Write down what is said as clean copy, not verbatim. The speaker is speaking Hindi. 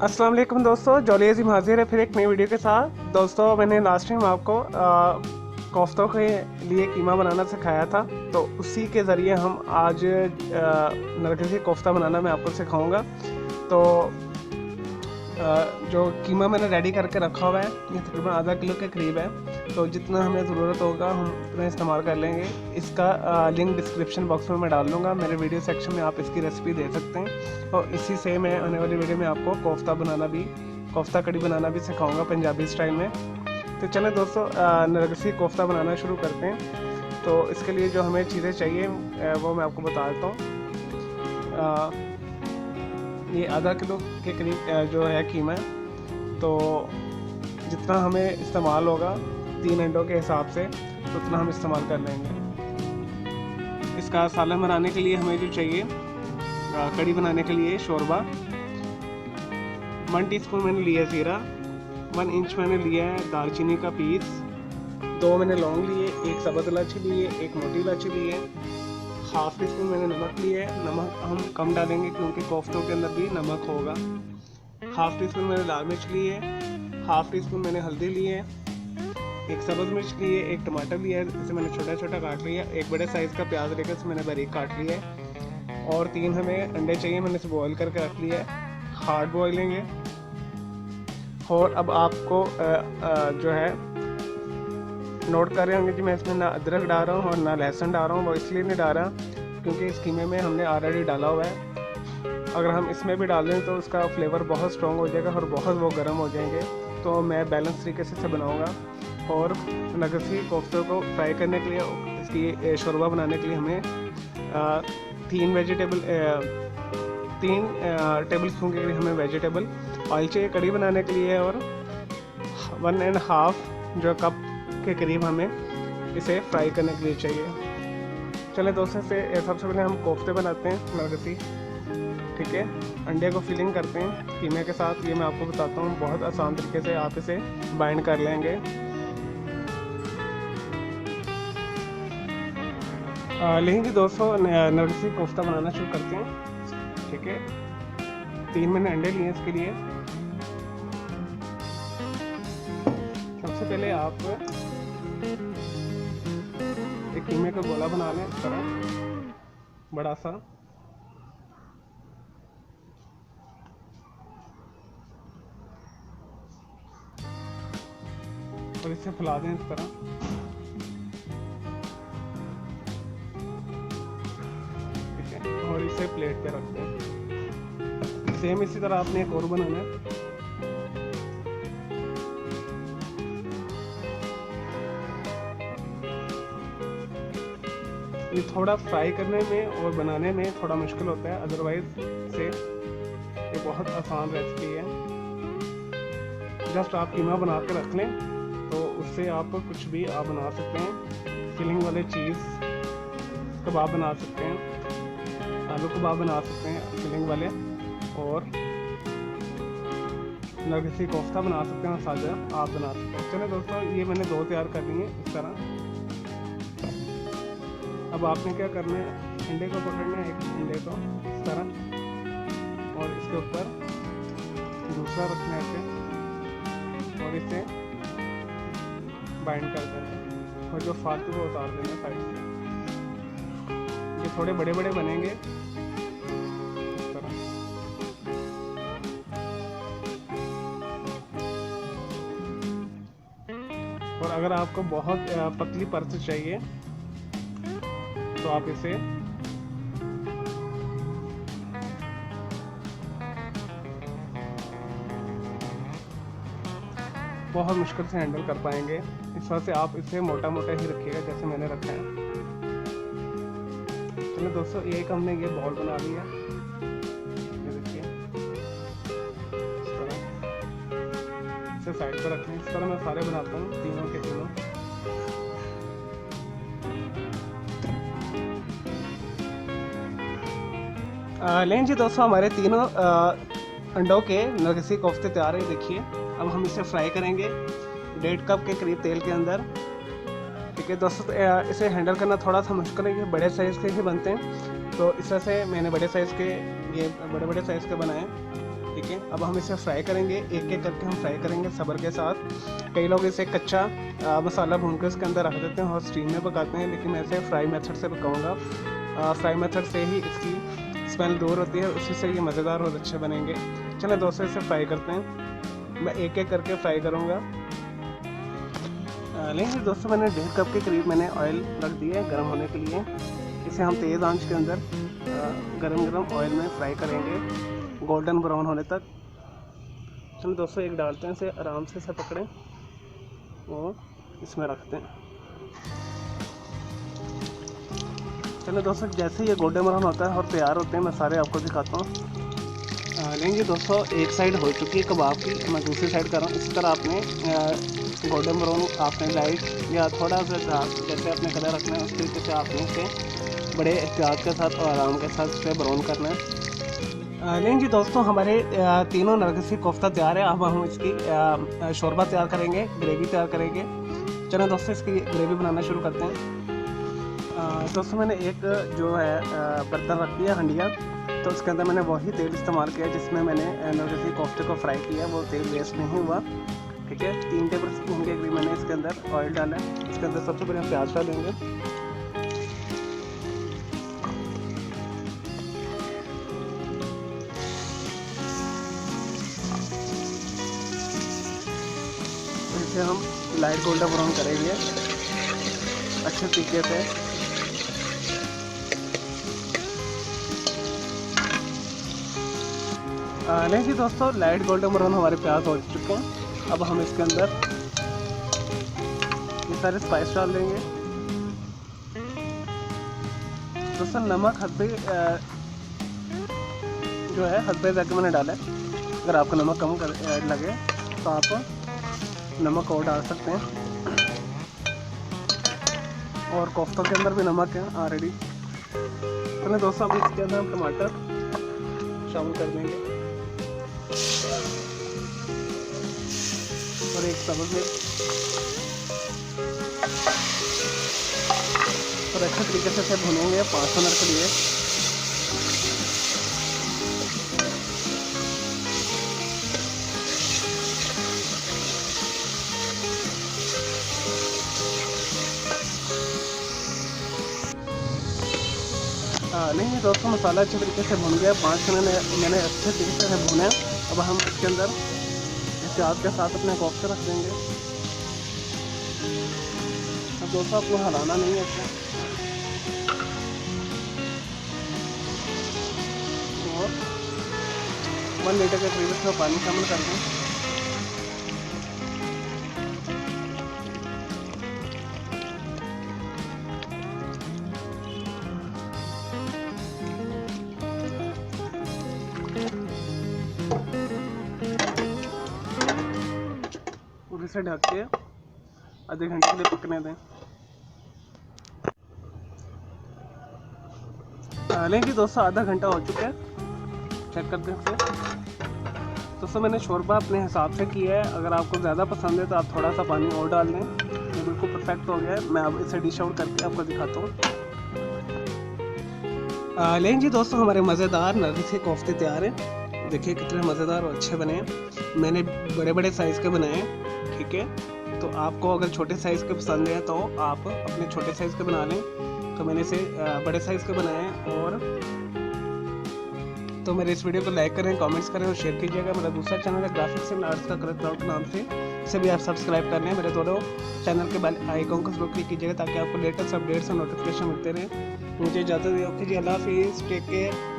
अस्सलाम वालेकुम दोस्तों, जॉली अजीम हाजिर है फिर एक नई वीडियो के साथ। दोस्तों मैंने लास्ट टाइम आपको कोफ्तों के लिए कीमा बनाना सिखाया था, तो उसी के ज़रिए हम आज नरगिसी कोफ्ता बनाना मैं आपको सिखाऊंगा। तो जो कीमा मैंने रेडी करके रखा हुआ है ये तकरीबन आधा किलो के करीब है, तो जितना हमें ज़रूरत होगा हम उतना इस्तेमाल कर लेंगे। इसका लिंक डिस्क्रिप्शन बॉक्स में मैं डाल दूँगा, मेरे वीडियो सेक्शन में आप इसकी रेसिपी दे सकते हैं। और इसी से मैं आने वाली वीडियो में आपको कोफ्ता कड़ी बनाना भी सिखाऊंगा पंजाबी स्टाइल में। तो चलें दोस्तों नरगिसी कोफ्ता बनाना शुरू करते हैं। तो इसके लिए जो हमें चीज़ें चाहिए वो मैं आपको बता देता हूँ। ये आधा किलो के करीब जो है कीमा है, तो जितना हमें इस्तेमाल होगा 3 अंडों के हिसाब से तो उतना हम इस्तेमाल कर लेंगे। इसका सालन बनाने के लिए हमें जो चाहिए कड़ी बनाने के लिए शोरबा, 1 टीस्पून मैंने लिया ज़ीरा, 1 इंच मैंने लिया है दालचीनी का पीस, 2 मैंने लौंग लिए, 1 सब्ज़ इलायची लिए, 1 मोटी इलायची लिए, हाफ टी स्पून मैंने नमक लिया है। नमक हम कम डालेंगे क्योंकि कोफ्तों के अंदर भी नमक होगा। हाफ टी स्पून मैंने लाल मिर्च ली है, हाफ टी स्पून मैंने हल्दी ली है, 1 सब्ज़ मिर्च ली है, 1 टमाटर लिया है, इसे मैंने छोटा छोटा काट लिया, 1 बड़े साइज़ का प्याज लेकर इसे मैंने बारीक काट लिया है, और 3 हमें अंडे चाहिए, मैंने इसे बॉयल करके रख लिया है, हार्ड बॉइलेंगे। और अब आपको जो है नोट कर रहे होंगे कि मैं इसमें ना अदरक डाल रहा हूँ और ना लहसुन डाल रहा हूँ। वो इसलिए नहीं डाल रहा क्योंकि इस कीमे में हमने ऑलरेडी डाला हुआ है। अगर हम इसमें भी डाल दें तो उसका फ्लेवर बहुत स्ट्रॉन्ग हो जाएगा और बहुत वो गर्म हो जाएंगे। तो मैं बैलेंस तरीके से इसे बनाऊँगा। और नरगिसी कोफ्तों को फ्राई करने के लिए, इसकी शोरबा बनाने के लिए हमें 3 टेबल स्पून के करीब हमें वेजिटेबल ऑयल चाहिए कड़ी बनाने के लिए, और 1.5 जो कप के करीब हमें इसे फ्राई करने के लिए चाहिए। चलें दोस्तों से सबसे पहले हम कोफ्ते बनाते हैं नरगिसी। ठीक है, अंडे को फिलिंग करते हैं कीमे के साथ, ये मैं आपको बताता हूँ। बहुत आसान तरीके से आप इसे बाइंड कर लेंगे। लेकिन जी दोस्तों नरगिसी कोफ्ता बनाना शुरू करते हैं। ठीक है, 3 मैंने अंडे लिए इसके लिए। सबसे पहले आप एक कीमे का गोला बना लें इस तरह बड़ा सा, और इसे फैला दें इस तरह। ठीक है, और इसे प्लेट पे रख दें। सेम इसी तरह आपने एक और बनाना है। ये थोड़ा फ्राई करने में और बनाने में थोड़ा मुश्किल होता है, अदरवाइज से ये बहुत आसान रेसिपी है। जस्ट आप कीमा बना के रख लें तो उससे आप कुछ भी आप बना सकते हैं। फिलिंग वाले चीज़ कबाब बना सकते हैं, आलू कबाब बना सकते हैं फिलिंग वाले, और नरगिसी कोफ्ता बना सकते हैं, साजा आप बना सकते हैं। चलिए दोस्तों ये मैंने 2 तैयार कर लिए इस तरह। अब आपने क्या करना है, अंडे को पकड़ना है, एक अंडे को इस तरह, और इसके ऊपर दूसरा रखना है इसे, और इसे बाइंड कर देना है, और जो फालतू को उतार देना साइड से। ये थोड़े बड़े बड़े बनेंगे इस तरह। और अगर आपको बहुत पतली परत चाहिए तो आप इसे बहुत मुश्किल से हैंडल कर पाएंगे, इस वजह से आप इसे मोटा मोटा ही रखिएगा जैसे मैंने रखा है। चलो दोस्तों एक हमने ये बॉल बना लिया, ये देखिए इस तरह। इसे साइड पर रखें। इस तरह मैं सारे बनाता हूँ, तीनों के तीनों। लेकिन जी दोस्तों हमारे तीनों अंडों के नरगिसी कोफ्ते तैयार है, देखिए। अब हम इसे फ्राई करेंगे 1.5 कप के करीब तेल के अंदर। ठीक है दोस्तों, इसे हैंडल करना थोड़ा सा मुश्किल है, ये बड़े साइज़ के ही बनते हैं, तो इस तरह से मैंने बड़े साइज़ के, ये बड़े साइज़ के बनाए। ठीक है। अब हम इसे फ्राई करेंगे, एक एक करके हम फ्राई करेंगे सब्र के साथ। कई लोग इसे कच्चा मसाला भून के उसके अंदर रख देते हैं और स्टीम में पकाते हैं, लेकिन मैं इसे फ्राई मेथड से पकाऊंगा। फ्राई मेथड से ही इसकी स्मेल दूर होती है, उसी से ये मज़ेदार और अच्छे बनेंगे। चलो दोस्तों इसे फ्राई करते हैं, मैं एक एक करके फ्राई करूँगा। लेकिन दोस्तों मैंने 1.5 कप के करीब मैंने ऑयल रख दिया है गर्म होने के लिए। इसे हम तेज़ आंच के अंदर गरम ऑयल में फ्राई करेंगे गोल्डन ब्राउन होने तक। चलो दोस्तों एक डालते हैं, इसे आराम से इसे पकड़ें और इसमें रखते हैं। चलो दोस्तों जैसे ये गोल्डन ब्राउन होता है और तैयार होते हैं, मैं सारे आपको दिखाता हूँ। लेंगे दोस्तों एक साइड हो चुकी है कबाब की, मैं दूसरी साइड कर रहा हूँ। इसी तरह आपने गोल्डन ब्राउन आपने लाइट या थोड़ा सा डार्क जैसे अपने कलर रखना है, उस तरीके से आपने इसे बड़े एहतियात के साथ और आराम के साथ इसे ब्राउन करना है। लेंगे दोस्तों हमारे तीनों नरगिसी कोफ्ता तैयार है। अब हम इसकी शोरबा तैयार करेंगे, ग्रेवी तैयार करेंगे। चलो दोस्तों इसकी ग्रेवी बनाना शुरू करते हैं। दोस्तों मैंने एक जो है बर्तन रख दिया हंडिया, तो उसके अंदर मैंने वही तेल इस्तेमाल किया जिसमें मैंने नरगिसी कोफ्ते को फ्राई किया, वो तेल वेस्ट नहीं हुआ, ठीक है। 3 टेबल स्पून के करीब मैंने इसके अंदर ऑयल डाला है। इसके अंदर सबसे पहले प्याज डालेंगे, इसे हम लाइट गोल्डन ब्राउन करेंगे अच्छे तरीके से। नहीं जी दोस्तों लाइट गोल्डन ब्राउन हमारे प्याज हो चुके हैं। अब हम इसके अंदर ये सारे स्पाइस डाल देंगे। दोस्तों नमक हस्बे जो है हस्बे जाके मैंने डाला है। अगर आपको नमक कम लगे तो आप नमक और डाल सकते हैं, और कोफ्तों के अंदर भी नमक है ऑलरेडी। तो दोस्तों अब इसके अंदर हम टमाटर शामिल कर देंगे और एक सब्ज़ मिर्च, और अच्छे तरीके से इसे भुनेंगे 5 मिनट के लिए। नहीं दोस्तों मसाला अच्छे तरीके से भुन गया, 5 मिनट मैंने अच्छे तरीके से भुना। अब हम इसके अंदर प्याज के साथ अपने कोफ्ते रख देंगे। अब दोस्तों आपको हलाना नहीं है इसमें, और 1 लीटर के करीब इसमें पानी शामिल कर दें। इसे ढक के आधे घंटे के लिए पकने दें। लेकिन दोस्तों आधा घंटा हो चुका है, चेक कर दें इसे। दोस्तों मैंने शोरबा अपने हिसाब से किया है, अगर आपको ज़्यादा पसंद है तो आप थोड़ा सा पानी और डाल दें। ये बिल्कुल परफेक्ट हो गया है। मैं अब इसे डिश आउट करके आपको दिखाता हूँ। लेकिन जी दोस्तों हमारे मज़ेदार नरगिसी कोफ्ते तैयार हैं। देखिए कितने मज़ेदार और अच्छे बने हैं। मैंने बड़े बड़े साइज़ के बनाए हैं, ठीक है। तो आपको अगर छोटे साइज़ के पसंद है तो आप अपने छोटे साइज़ के बना लें। तो मैंने इसे बड़े साइज़ के बनाए हैं। और तो मेरे इस वीडियो को लाइक करें, कमेंट्स करें और शेयर कीजिएगा। मेरा दूसरा चैनल है ग्राफिक्स एंड आर्ट्स का कलर क्राउड नाम से, इसे भी आप सब्सक्राइब कर लें। मेरे दोनों चैनल के बेल आइकॉन को जरूर क्लिक कीजिएगा ताकि आपको लेटेस्ट अपडेट्स और नोटिफिकेशन मिलते रहें। मुझे इजाज़त दीजिए। अल्लाह हाफिज़, टेक केयर।